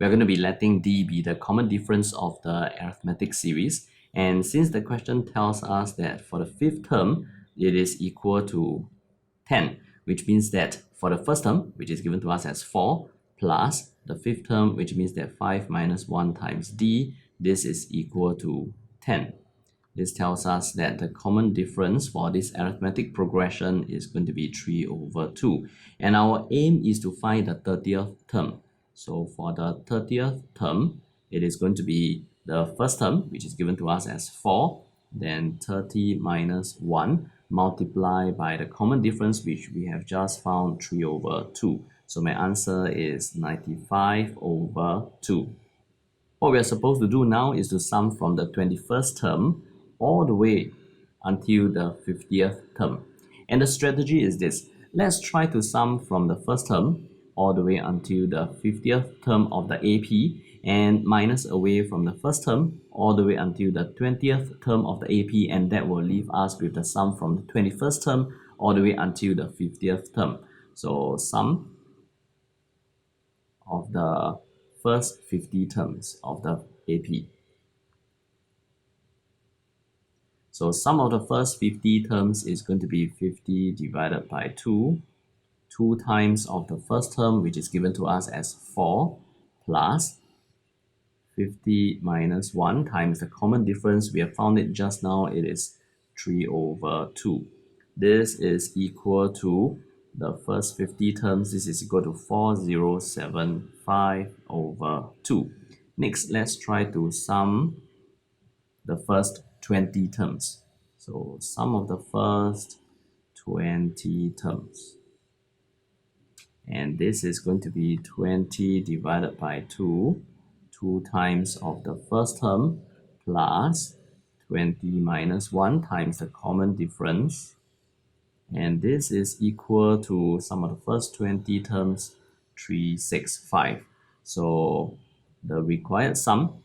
we're going to be letting D be the common difference of the arithmetic series. And since the question tells us that for the fifth term, it is equal to 10, which means that for the first term, which is given to us as 4, plus the fifth term, which means that 5 minus 1 times D, this is equal to 10. This tells us that the common difference for this arithmetic progression is going to be 3 over 2. And our aim is to find the 30th term. So for the 30th term, it is going to be the first term, which is given to us as 4, then 30 minus 1 multiplied by the common difference, which we have just found, 3 over 2. So my answer is 95 over 2. What we are supposed to do now is to sum from the 21st term all the way until the 50th term. And the strategy is this. Let's try to sum from the first term all the way until the 50th term of the AP and minus away from the first term all the way until the 20th term of the AP, and that will leave us with the sum from the 21st term all the way until the 50th term. So sum of the first 50 terms of the AP. So sum of the first 50 terms is going to be 50 divided by 2 times of the first term, which is given to us as 4, plus 50 minus 1 times the common difference. We have found it just now. It is 3 over 2. This is equal to the first 50 terms. This is equal to 4075 over 2. Next, let's try to sum the first 20 terms. So sum of the first 20 terms. And this is going to be 20 divided by 2 times of the first term, plus 20 minus 1 times the common difference. And this is equal to sum of the first 20 terms, 365. So the required sum,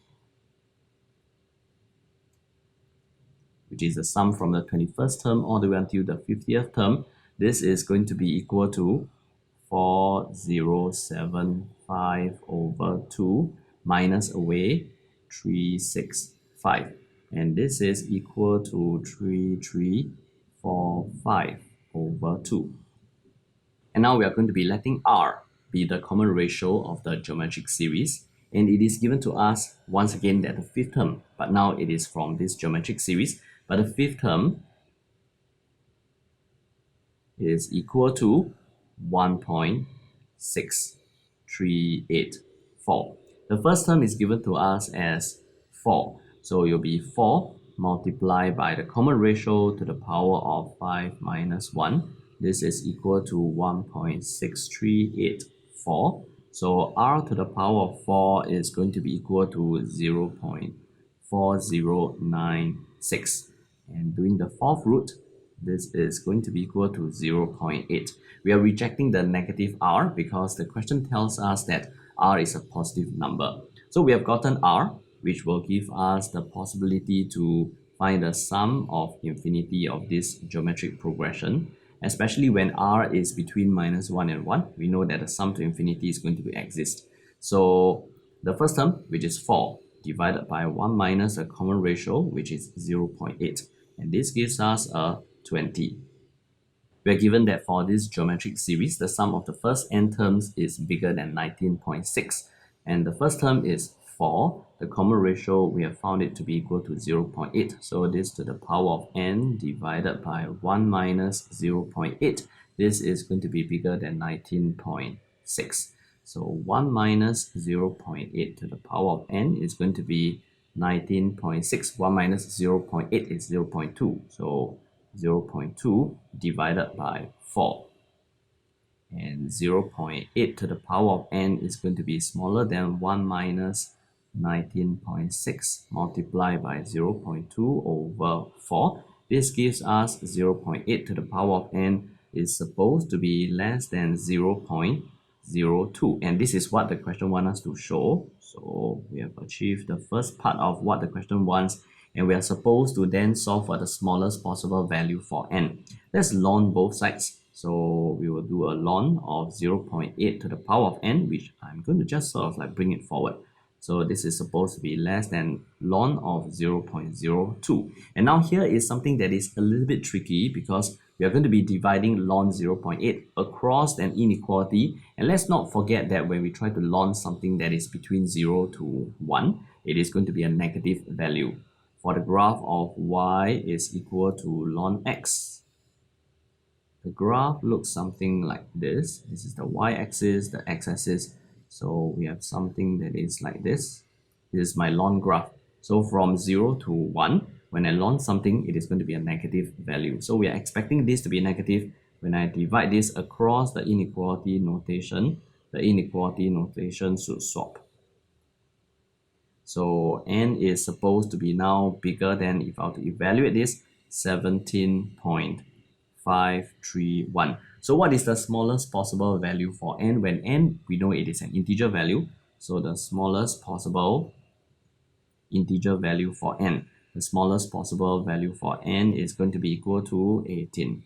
which is the sum from the 21st term all the way until the 50th term, this is going to be equal to 4075 over 2 minus away 365. And this is equal to 3345 over 2. And now we are going to be letting R be the common ratio of the geometric series. And it is given to us once again that the fifth term, but now it is from this geometric series, but the fifth term is equal to 1.6384. The first term is given to us as 4. So it will be 4 multiplied by the common ratio to the power of 5 minus 1. This is equal to 1.6384. So R to the power of 4 is going to be equal to 0.4096. And doing the fourth root, this is going to be equal to 0.8. We are rejecting the negative R because the question tells us that R is a positive number. So we have gotten R, which will give us the possibility to find the sum of infinity of this geometric progression, especially when R is between minus 1 and 1. We know that the sum to infinity is going to exist. So the first term, which is 4, divided by 1 minus a common ratio, which is 0.8. And this gives us a 20. We are given that for this geometric series, the sum of the first n terms is bigger than 19.6. And the first term is 4. The common ratio, we have found it to be equal to 0.8. So this to the power of n divided by 1 minus 0.8. This is going to be bigger than 19.6. So 1 minus 0.8 to the power of n is going to be 19.6. 1 minus 0.8 is 0.2. So 0.2 divided by 4. And 0.8 to the power of n is going to be smaller than 1 minus 19.6 multiplied by 0.2 over 4. This gives us 0.8 to the power of n is supposed to be less than 0.02. And this is what the question wants us to show. So we have achieved the first part of what the question wants, and we are supposed to then solve for the smallest possible value for n. Let's ln both sides. So we will do a ln of 0.8 to the power of n, which I'm going to just sort of like bring it forward. So this is supposed to be less than ln of 0.02. And now here is something that is a little bit tricky because we are going to be dividing ln 0.8 across an inequality. And let's not forget that when we try to ln something that is between 0 to 1, it is going to be a negative value. For the graph of y is equal to ln x, the graph looks something like this. This is the y-axis, the x-axis. So we have something that is like this. This is my ln graph. So from 0 to 1, when I ln something, it is going to be a negative value. So we are expecting this to be negative. When I divide this across the inequality notation, the inequality notation should swap. So n is supposed to be now bigger than, if I were to evaluate this, 17.531. So what is the smallest possible value for n? When n, we know it is an integer value. So the smallest possible integer value for n. The smallest possible value for n is going to be equal to 18.